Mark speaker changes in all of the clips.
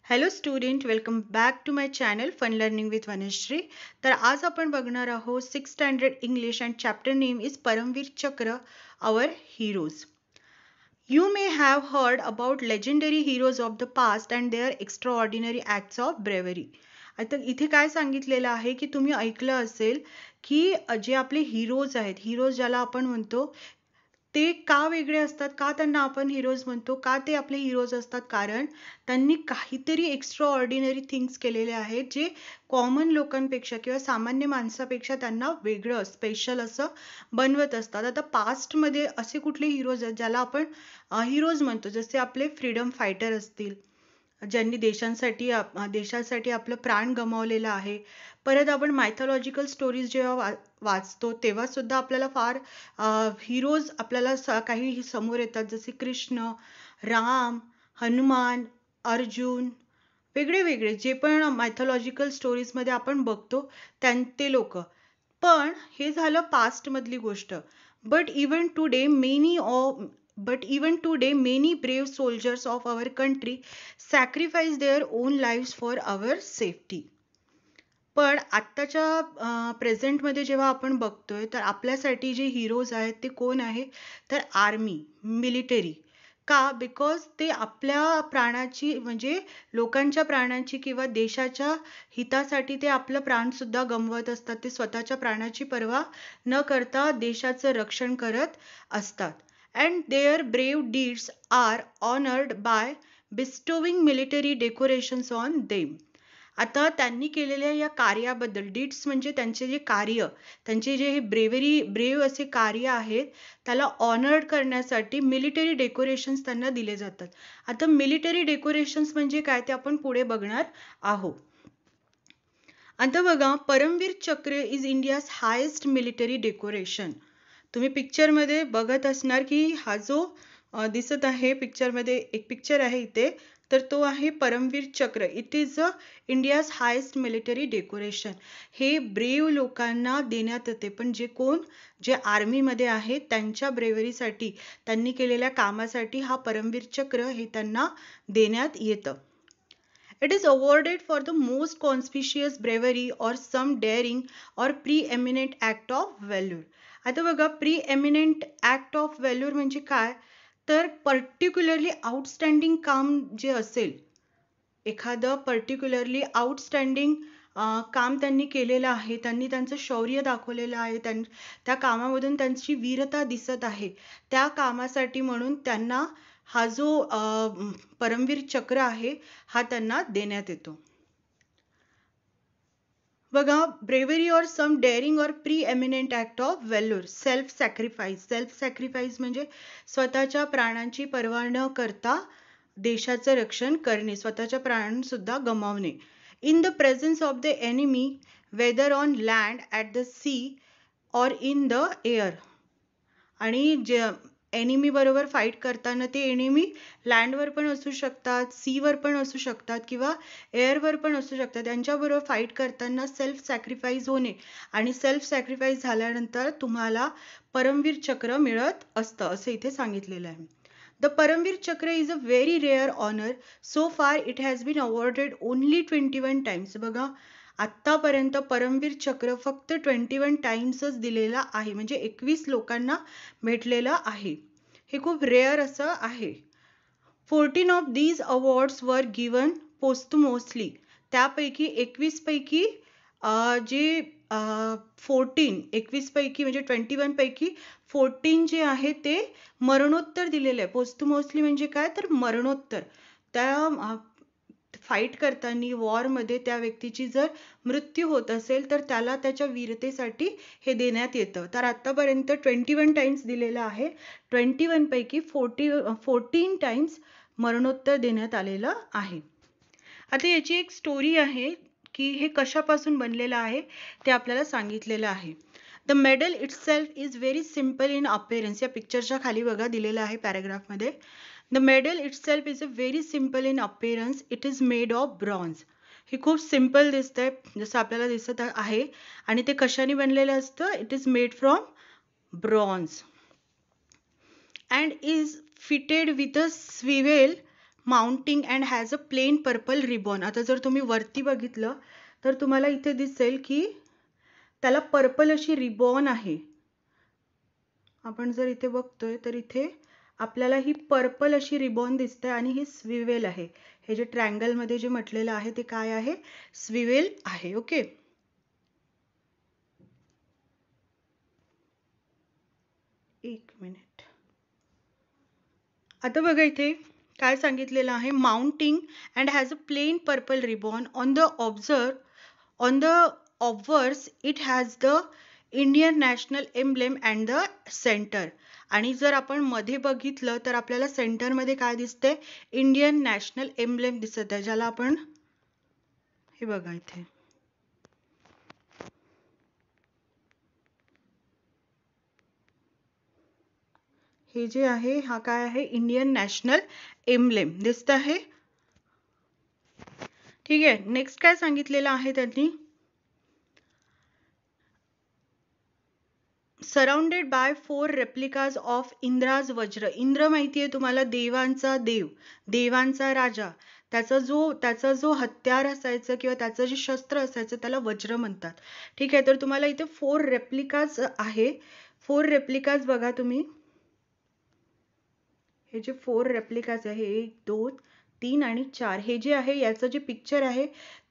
Speaker 1: Hello student, welcome back to my channel fun learning with Vanashri. तर आज आपण बघणार आहोत 6th standard English and chapter name is Paramvir Chakra our heroes. You may have heard about legendary heroes of the past and their extraordinary acts of bravery. आता इथे काय सांगितलेलं आहे की तुम्ही ऐकलं असेल की जे आपले हिरोज आहेत, हिरोज ज्याला आपण म्हणतो, ते का वेगळे असतात, का त्यांना आपण हिरोज म्हणतो, का ते आपले हिरोज असतात? कारण त्यांनी काहीतरी एक्स्ट्रा ऑर्डिनरी थिंग्स केलेले आहेत जे कॉमन लोकांपेक्षा किंवा सामान्य माणसापेक्षा त्यांना वेगळं स्पेशल असं बनवत असतात. आता पास्टमध्ये असे कुठले हिरोज आहेत ज्याला आपण हिरोज म्हणतो, जसे आपले फ्रीडम फायटर असतील, ज्यांनी देशासाठी आपलं प्राण गमावलेलं आहे. परत आपण मायथॉलॉजिकल स्टोरीज जेव्हा वाचतो तेव्हा सुद्धा आपल्याला फार हिरोज आपल्याला काही समोर येतात, जसे कृष्ण, राम, हनुमान, अर्जुन, वेगळे वेगळे जे पण मायथॉलॉजिकल स्टोरीजमध्ये आपण बघतो ते लोक. पण हे झालं पास्ट मधली गोष्ट. But even today many brave soldiers of our country sacrifice their own lives for our safety. पण आत्ताच्या प्रेझेंटमध्ये जेव्हा आपण बघतोय तर आपल्यासाठी जे हिरोज आहेत ते कोण आहे? तर आर्मी, मिलिटरी. का? बिकॉज ते आपल्या प्राणाची, म्हणजे लोकांच्या प्राणांची किंवा देशाच्या हितासाठी ते आपलं प्राण सुद्धा गमवत असतात. ते स्वतःच्या प्राणाची पर्वा न करता देशाचं रक्षण करत असतात. And their brave deeds are honoured by bestowing military decorations on them. आता त्यांनी केलेल्या या कार्याबद्दल, डीड्स म्हणजे त्यांचे जे कार्य, त्यांचे जे ब्रेव असे कार्य आहेत, त्याला ऑनर्ड करण्यासाठी मिलिटरी डेकोरेशन्स त्यांना दिले जातात. आता मिलिटरी डेकोरेशन्स म्हणजे काय ते आपण पुढे बघणार आहोत. आता बघा, परमवीर चक्र is India's highest military decoration. तुम्ही पिक्चरमध्ये बघत असणार की हा जो दिसत आहे पिक्चरमध्ये, एक पिक्चर आहे इथे, तर तो आहे परमवीर चक्र. It is India's highest military decoration. हे ब्रेव लोकांना देण्यात येते, पण जे आर्मीमध्ये आहेत त्यांच्या ब्रेवरीसाठी, त्यांनी केलेल्या कामासाठी हा परमवीर चक्र हे त्यांना देण्यात येतं. It is awarded for the most conspicuous bravery or some daring or preeminent act of valor. आता बघा, प्रीएमिनेंट ऍक्ट ऑफ व्हॅल्यूर म्हणजे काय? तर पर्टिक्युलरली आउटस्टँडिंग काम जे असेल, एखादं पर्टिक्युलरली आउटस्टँडिंग काम त्यांनी केलेलं आहे, त्यांनी त्यांचं शौर्य दाखवलेलं आहे, त्या कामामधून त्यांची वीरता दिसत आहे, त्या कामासाठी म्हणून त्यांना हा जो परमवीर चक्र आहे हा त्यांना देण्यात येतो. बघा, bravery or some daring or pre eminent act of valour. Self sacrifice म्हणजे स्वतःच्या प्राणांची पर्वा न करता देशाचं रक्षण करणे, स्वतःच्या प्राण सुद्धा गमावणे. In the presence of the enemy, whether on land, at the sea or in the air. आणि जे एनिमी बरोबर फाईट करताना, ते एनिमी लँडवर पण असू शकतात, सीवर पण असू शकतात किंवा एअरवर पण असू शकतात, त्यांच्याबरोबर फाईट करताना सेल्फ सॅक्रिफाईस होणे, आणि सेल्फ सॅक्रिफाईस झाल्यानंतर तुम्हाला परमवीर चक्र मिळत असतं, असं इथे सांगितलेलं आहे. The Paramveer Chakra is a very rare honor. So far it has been awarded only 21 times. बघा, आत्तापर्यंत परमवीर चक्र फक्त 21 टाइम्सच दिलेला आहे, म्हणजे 21 लोकांना भेटलेलं आहे. हे खूप रेअर असं आहे. 14 of these awards were given posthumously. त्यापैकी 21 पैकी जे 21 पैकी म्हणजे 21 पैकी 14 जे आहे ते मरणोत्तर दिलेले आहे. पोस्टमोस्टली म्हणजे काय? तर मरणोत्तर. त्या फाईट करताना वॉरमध्ये त्या व्यक्तीची जर मृत्यू होत असेल तर त्याला त्याच्या वीरतेसाठी हे देण्यात येतं. तर आतापर्यंत 21 टाइम्स दिलेलं आहे. 21 पैकी 14 टाइम्स मरणोत्तर देण्यात आलेलं आहे. आता याची एक स्टोरी आहे की हे कशापासून बनलेलं आहे ते आपल्याला सांगितलेलं आहे. The medal itself is very simple in appearance. या पिक्चरच्या खाली बघा दिलेलं आहे पॅराग्राफमध्ये. The medal itself is a very simple in appearance. It is made of bronze. हे खूप सिम्पल दिसतंय जसं आपल्याला दिसत आहे, आणि ते कशाने बनलेलं असतं? It is made from bronze and is fitted with a swivel mounting and has a plain purple ribbon. आता जर तुम्ही वरती बघितलं तर तुम्हाला इथे दिसेल की त्याला पर्पल अशी रिबॉन आहे. आपण जर इथे बघतोय तर इथे आपल्याला ही पर्पल अशी रिबॉन दिसते आणि हे स्विवेल आहे. हे जे ट्रायंगल मध्ये जे म्हटलेलं आहे ते काय आहे? स्विवेल आहे. ओके. एक मिनिट. आता बघा इथे काय सांगितलेलं आहे? Mounting and has a plain purple ribbon on the obverse it has the Indian national emblem and the center. आणि जर आपण मध्ये बघितलं तर आपल्याला सेंटर मध्ये काय दिसते? इंडियन नॅशनल एम्ब्लेम दिसत आहे, ज्याला आपण हे बघा इथे हे जे आहे हा काय आहे? इंडियन नॅशनल एम्ब्लेम दिसत आहे. ठीक आहे. नेक्स्ट काय सांगितलेलं आहे त्यांनी? सराउंडेड बाय 4 रेप्लिकाज ऑफ इंद्राज वज्र. इंद्र माहिती आहे तुम्हाला, देवांचा देव, देवांचा राजा. त्याचा जो हत्यार असायचं किंवा त्याचं जे शस्त्र असायचं त्याला वज्र म्हणतात. ठीक आहे. तर तुम्हाला इथे 4 रेप्लिकाज आहे. 4 रेप्लिकाज बघा तुम्ही, हे जे 4 रेप्लिकाज आहे 1 2 3 आणि 4, हे जे आहे याचं जे पिक्चर आहे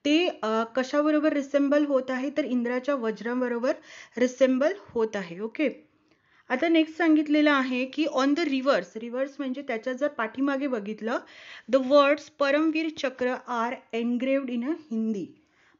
Speaker 1: ते कशाबरोबर रिसेंबल होत आहे? तर इंद्राच्या वज्राबरोबर रिसेंबल होत आहे. ओके. आता नेक्स्ट सांगितलेलं आहे की ऑन द रिव्हर्स म्हणजे त्याच्या जर पाठीमागे बघितलं, द वर्ड्स परमवीर चक्र आर एनग्रेव्ड इन अ हिंदी.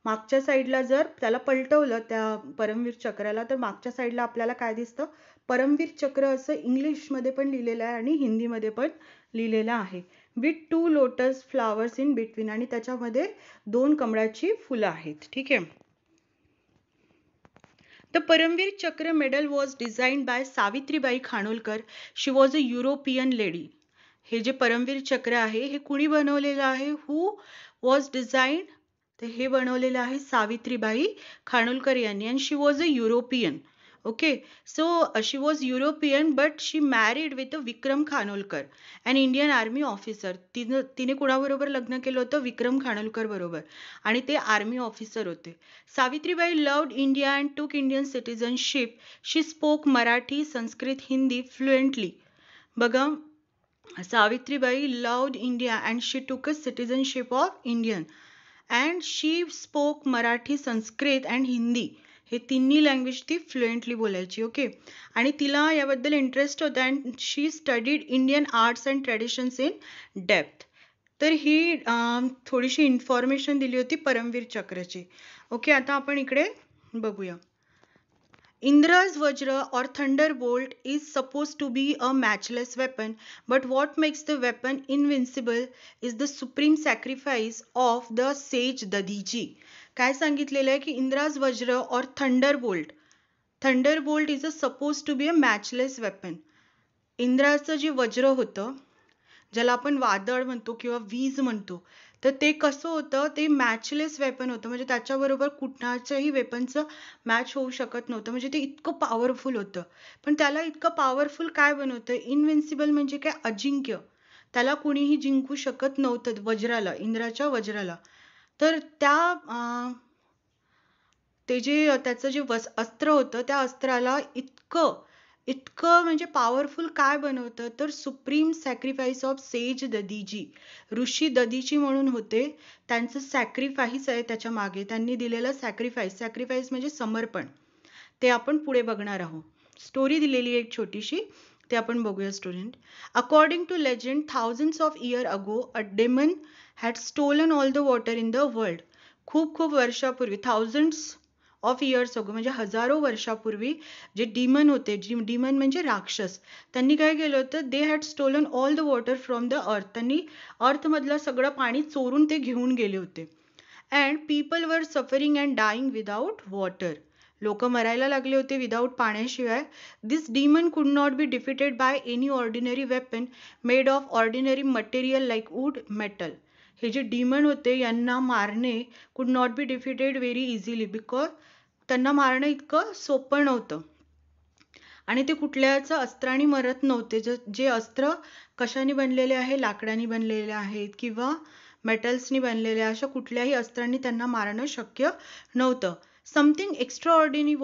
Speaker 1: मागच्या साईडला जर त्याला पलटवलं त्या परमवीर चक्राला तर मागच्या साईडला आपल्याला काय दिसतं? परमवीर चक्र असं इंग्लिशमध्ये पण लिहिलेलं आहे आणि हिंदीमध्ये पण लिहिलेलं आहे. With 2 lotus flowers in between, आणि त्याच्यामध्ये 2 कमळाची फुलं आहेत. ठीक आहे. The Paramveer Chakra medal was designed by Savitribai Khanolkar. She was a European lady. हे जे परमवीर चक्र आहे हे कुणी बनवलेलं आहे? Who was designed? तर हे बनवलेलं आहे सावित्रीबाई खानोलकर यांनी, and she was a European. Okay, so she was European but she married with a Vikram Khanolkar, an Indian army officer. तिने कुणाबरोबर लग्न केलं होतं? विक्रम खानोलकर बरोबर, आणि ते आर्मी ऑफिसर होते. Savitribai loved India and took Indian citizenship. She spoke Marathi, Sanskrit, Hindi fluently. बघा, Savitribai loved India and she took a citizenship of Indian, and she spoke Marathi, Sanskrit and Hindi. हे तिन्ही language ती fluently बोलायची. Okay. आणि तिला याबद्दल interest होता, and she studied Indian arts and traditions in depth. तर ही थोडीशी इन्फॉर्मेशन दिली होती परमवीर चक्रची. ओके. आता आपण इकडे बघूया. Indra's Vajra or Thunderbolt is supposed to be a matchless weapon, but what makes the weapon invincible is the supreme sacrifice of the sage Dadiji. काय सांगितलेलं आहे की इंद्राज वज्र और Thunderbolt is a supposed to be a matchless weapon. इंद्राचं जे वज्र होतं, ज्याला आपण वादळ म्हणतो किंवा वीज म्हणतो, तर ते कसं होतं? ते मॅचलेस वेपन होतं, म्हणजे त्याच्याबरोबर कुणाच्याही वेपनचं मॅच होऊ शकत नव्हतं, म्हणजे ते इतकं पॉवरफुल होतं. पण त्याला इतकं पॉवरफुल काय बनवतं? इनविन्सिबल म्हणजे काय? अजिंक्य. त्याला कुणीही जिंकू शकत नव्हतं वज्राला, इंद्राच्या वज्राला. तर त्याचं जे अस्त्र होतं त्या अस्त्राला इतकं म्हणजे पॉवरफुल काय बनवतं? तर सुप्रीम सॅक्रिफाईस ऑफ सेज ददीजी. ऋषी ददीची म्हणून होते, त्यांचं सॅक्रिफाईस आहे त्याच्या मागे, त्यांनी दिलेलं सॅक्रिफाईस म्हणजे समर्पण. ते आपण पुढे बघणार आहोत. स्टोरी दिलेली एक छोटीशी, ते आपण बघूया student. According to legend, thousands of years ago a demon had stolen all the water in the world. खूप वर्षापूर्वी, thousands ऑफ इयर्स अगो म्हणजे हजारो वर्षापूर्वी जे डीमन होते, डीमन म्हणजे राक्षस, त्यांनी काय केलं होतं? They had stolen all the water from the earth. त्यांनी अर्थ मधलं सगळं पाणी चोरून ते घेऊन गेले होते. And people were suffering and dying without water. लोक मरायला लागले होते विदाउट पाण्याशिवाय. This demon could not be defeated by any ordinary weapon made of ordinary material like wood, metal. हे जे डीमन होते यांना मारणे could not be defeated very easily, because त्यांना मारणं इतकं सोपं नव्हतं. आणि ते कुठल्याच अस्त्राने मरत नव्हते. जे अस्त्र कशाने बनलेले आहे, लाकडाने बनलेले आहेत किंवा मेटल्सनी बनलेले, अशा कुठल्याही अस्त्रांनी त्यांना मारणं शक्य नव्हतं. Something extraordinary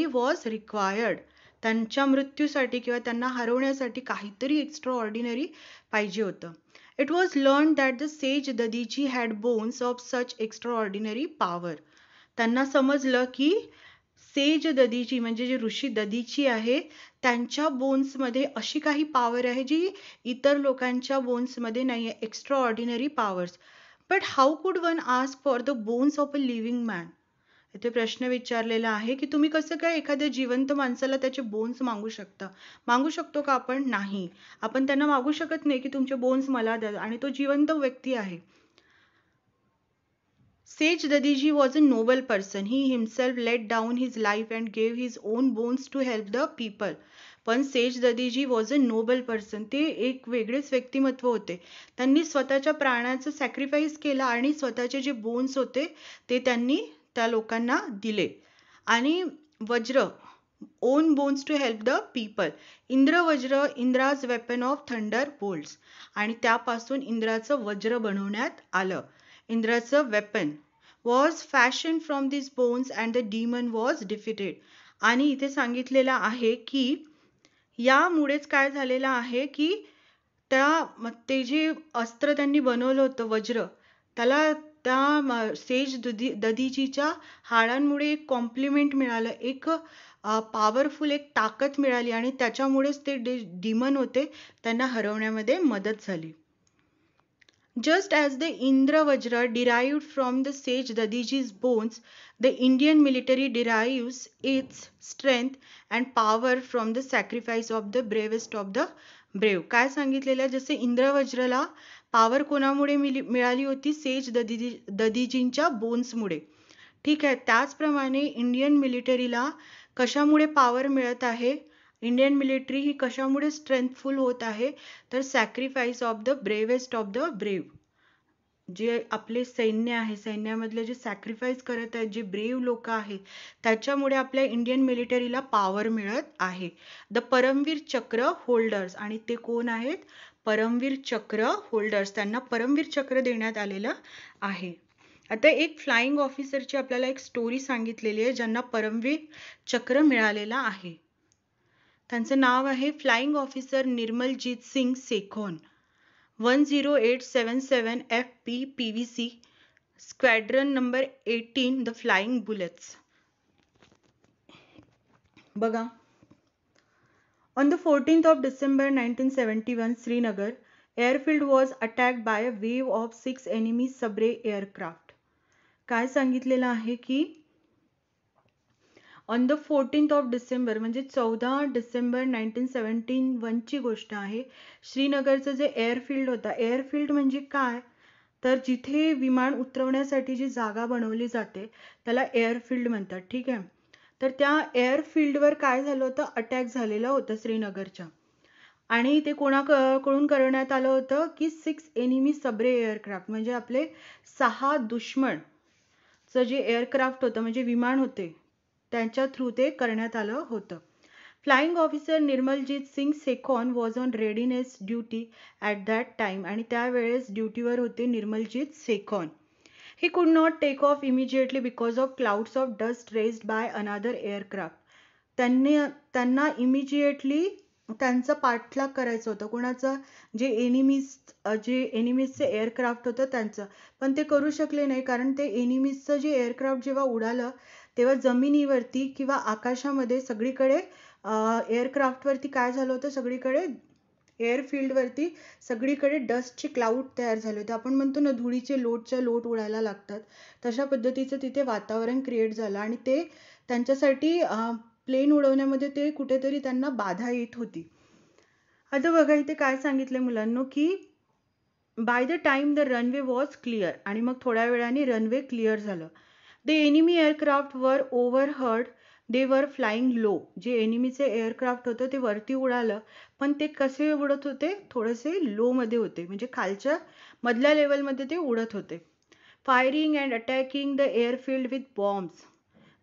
Speaker 1: was required. त्यांच्या मृत्यूसाठी किंवा त्यांना हरवण्यासाठी काहीतरी एक्स्ट्राऑर्डिनरी पाहिजे होतं. It was learn that the sage Dadhichi had bones of such extraordinary power. त्यांना समजलं की सेज ददीची म्हणजे जे ऋषी ददीची आहे, त्यांच्या बोन्समध्ये अशी काही पॉवर आहे जी इतर लोकांच्या बोन्समध्ये नाही आहे, extra ordinary powers. But how कुड one ask for the bones of a living man. इथे प्रश्न विचारलेला आहे की तुम्ही कसं काय एखाद्या जिवंत माणसाला त्याचे बोन्स मागू शकता. मागू शकतो का आपण? नाही. आपण त्यांना मागू शकत नाही की तुमचे बोन्स मला द्या, आणि तो जिवंत व्यक्ती आहे. Sage Dadiji was a noble person. He himself laid down his life and gave his own bones to help the people. पण sage Dadhichi was a noble person. ते एक वेगळेच व्यक्तिमत्व होते. त्यांनी स्वतःच्या प्राणाचं सॅक्रिफाईस केला आणि स्वतःचे जे बोन्स होते ते त्यांनी त्या लोकांना दिले. आणि vajra, own bones to help the people. Vajra, Indra's weapon of thunder bolts. आणि त्यापासून इंद्राचं वज्र बनवण्यात आलं. इंद्राचं weapon was fashioned from these bones and the demon was defeated. आणि इथे सांगितलेलं आहे की यामुळेच काय झालेलं आहे की ते जे अस्त्र त्यांनी बनवलं होतं वज्र, त्याला त्या सेज ददीजीच्या हाडांमुळे एक कॉम्प्लिमेंट मिळालं, एक पॉवरफुल एक ताकद मिळाली, आणि त्याच्यामुळेच ते डिमन होते त्यांना हरवण्यामध्ये मदत झाली. Just as the Indra Vajra derived from the sage Dadiji's bones, the Indian military derives its strength and power from the sacrifice of the bravest of the brave. काय सांगितलेलं, जसे इंद्रवज्रला पॉवर कोणामुळे मिळाली होती? सेज ददीजींच्या बोन्समुळे. ठीक आहे, त्याचप्रमाणे इंडियन मिलिटरीला कशामुळे पॉवर मिळत आहे? इंडियन मिलिटरी ही कशामुळे स्ट्रेंथफुल होत आहे? तर sacrifice of the bravest of the brave. जे आपले सैन्य आहे, सैन्यामधले जे सॅक्रिफाईस करत आहेत, जे ब्रेव लोक आहेत, त्याच्यामुळे आपल्या इंडियन मिलिटरीला पॉवर मिळत आहे. द परमवीर चक्र होल्डर्स. आणि ते कोण आहेत? परमवीर चक्र होल्डर्स. त्यांना परमवीर चक्र देण्यात आलेलं आहे. आता एक फ्लाइंग ऑफिसरची आपल्याला एक स्टोरी सांगितलेली आहे ज्यांना परमवीर चक्र मिळालेला आहे. त्यांचं नाव आहे flying officer Nirmaljit Singh Sekhon. 10877 FP PVC squadron number 18 the flying bullets. बघा, on the 14th of December 1971, Srinagar airfield was attacked by a wave of 6 enemy Sabra aircraft. काय सांगितलेलं आहे की on the 14th of December म्हणजे 14 डिसेंबर 1971 ची गोष्ट आहे. श्रीनगरचं जे एअरफील्ड होता, एअरफील्ड म्हणजे काय, तर जिथे विमान उतरवण्यासाठी जी जागा बनवली जाते त्याला एअरफील्ड म्हणतात. ठीक आहे, तर त्या एअरफील्डवर काय झालं होतं? अटॅक झालेला होता श्रीनगरच्या. आणि ते कोणाकडून करण्यात आलं होतं की 6 एनिमी सबरे एअरक्राफ्ट, म्हणजे आपले 6 दुश्मनचं जे एअरक्राफ्ट होतं म्हणजे विमान होते त्यांच्या थ्रू ते करण्यात आलं होतं. Flying officer Nirmaljit Singh Sekhon was on readiness duty at that time. आणि त्यावेळेस ड्युटीवर होते Nirmaljit Sekhon. He could not take off immediately because of clouds of dust raised by another aircraft. त्यांना इमिजिएटली त्यांचा पाठलाग करायचं होतं. कोणाचं? जे एनिमीजचे एअरक्राफ्ट होतं त्यांचं. पण ते करू शकले नाही, कारण ते एनिमीजचं जे एअरक्राफ्ट जेव्हा उडालं तेव्हा जमिनीवरती किंवा आकाशामध्ये सगळीकडे एअरक्राफ्टवरती काय झालं होतं? सगळीकडे एअरफील्डवरती सगळीकडे डस्टचे क्लाउड तयार झाले होते. आपण म्हणतो ना धुळीचे लोट उडायला लागतात, तशा पद्धतीचं तिथे वातावरण क्रिएट झालं. आणि ते त्यांच्यासाठी प्लेन उडवण्यामध्ये ते कुठेतरी त्यांना बाधा येत होती. आता बघा इथे काय सांगितलं मुलांनो की by the time the runway was clear. आणि मग थोड्या वेळाने रनवे क्लिअर झालं. द एनिमी एअरक्राफ्ट वर ओव्हरहर्ड दे वर फ्लाइंग लो. जे एनिमीचे एअरक्राफ्ट होतं ते वरती उडालं, पण ते कसे उडत होते? थोडेसे लो मध्ये होते, म्हणजे खालच्या मधल्या लेवलमध्ये ते उडत होते. Firing and attacking the airfield with bombs.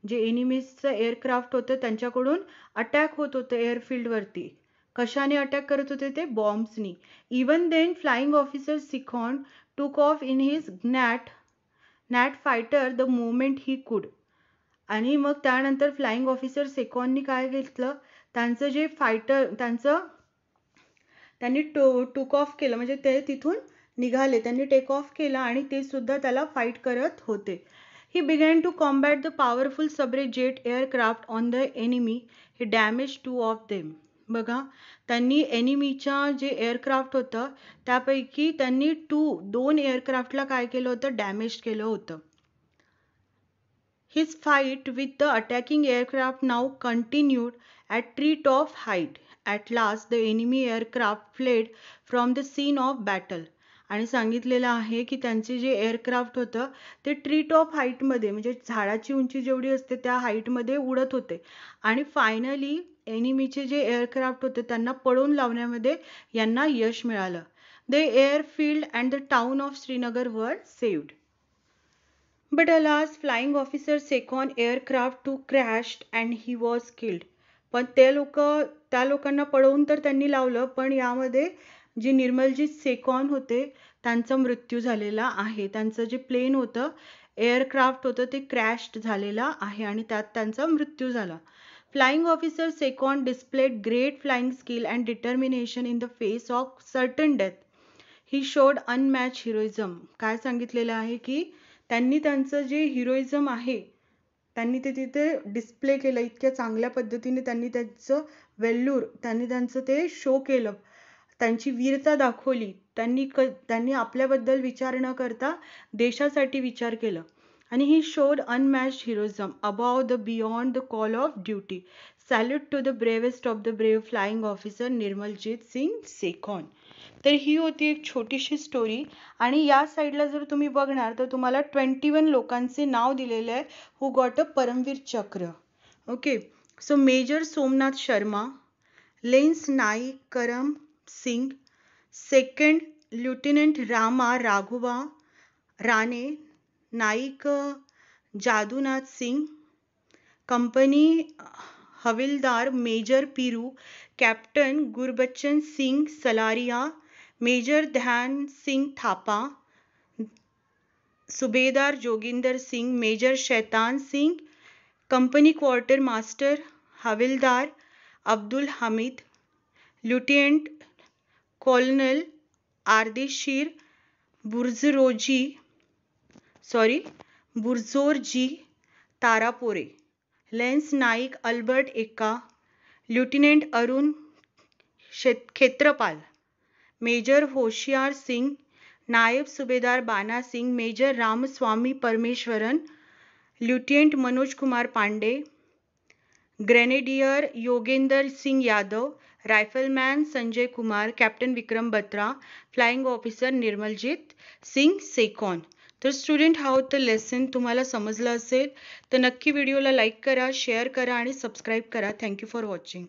Speaker 1: जे एनिमीजचं एअरक्राफ्ट होतं त्यांच्याकडून अटॅक होत होतं एअरफील्डवरती. कशाने अटॅक करत होते ते? बॉम्ब्सनी. इवन देन फ्लाइंग ऑफिसर सिकॉन टूक of in his NAAT fighter the moment he could. आणि मग त्यानंतर फ्लाइंग ऑफिसर सेकॉननी काय घेतलं, त्यांचं जे फायटर त्यांनी टूक ऑफ केलं, म्हणजे ते तिथून निघाले, त्यांनी टेक ऑफ केला आणि ते सुद्धा त्याला फाईट करत होते. He began to combat the powerful sabre jet aircraft on the enemy. He damage 2 of them. बघा, त्यांनी एनिमीच्या जे एअरक्राफ्ट होतं त्यापैकी त्यांनी 2 एअरक्राफ्टला काय केलं होतं? डॅमेज केलं होतं. His fight with the attacking aircraft now continued at treetop height. At last, the enemy aircraft fled from the scene of battle. आणि सांगितलेलं आहे की त्यांचे जे एअरक्राफ्ट होतं ते ट्रीटॉप हाईटमध्ये, म्हणजे झाडाची उंची जेवढी असते त्या हाईटमध्ये उडत होते. आणि फायनली एनिमीचे जे एअरक्राफ्ट होते त्यांना पळून लावण्यामध्ये यांना यश मिळालं. The airfield and the town of Srinagar were saved. But alas, flying officer Secon aircraft too crashed and he was killed. पण त्या लोकांना पळवून तर त्यांनी लावलं, पण यामध्ये जे निर्मलजीत सेकॉन होते त्यांचा मृत्यू झालेला आहे. त्यांचं जे प्लेन होतं, एअरक्राफ्ट होतं, ते क्रॅश झालेला आहे आणि त्यात त्यांचा मृत्यू झाला. Flying officer Sekhon displayed great flying skill and determination in the face of certain death. He showed unmatch heroism. काय सांगितलेलं आहे की त्यांनी त्यांचं जे हिरोइझम आहे त्यांनी ते तिथे डिस्प्ले केलं. इतक्या चांगल्या पद्धतीने त्यांनी त्याचं त्यांनी त्यांचं ते शो केलं, त्यांची वीरता दाखवली. त्यांनी आपल्याबद्दल विचार न करता देशासाठी विचार केलं. आणि he showed unmatched heroism above the beyond the call of duty. Salute to the bravest of the brave flying officer Nirmaljit Singh Sekhon. तर ही होती एक छोटीशी स्टोरी. आणि या साईडला जर तुम्ही बघणार तर तुम्हाला 21 लोकांचे नाव दिलेले आहे हु got a Paramvir Chakra. Okay, so major Somnath Sharma, lance Naik Karam Singh, second lieutenant Rama Raghoba Rane, Naik Jadunath Singh, company havildar major Piru, captain Gurbachan Singh Salaria, major Dhyan Singh Thapa, Subedar Joginder Singh, major Shaitan Singh, company quarter master havildar Abdul Hamid, lieutenant colonel Ardeshir Burzorji Tarapore, lance Naik Albert Ekka, lieutenant Arun Khetarpal, major Hoshiar Singh, Naib Subedar Bana Singh, major Ramaswamy Parameswaran, lieutenant Manoj Kumar Pandey, grenadier Yogender Singh Yadav, रायफलमॅन Sanjay Kumar, captain Vikram Batra, flying officer Nirmaljit Singh Sekhon. तर स्टुडंट, हा होतं लेसन. तुम्हाला समजलं असेल तर नक्की व्हिडिओला लाईक करा, शेअर करा आणि सबस्क्राईब करा. Thank you for watching.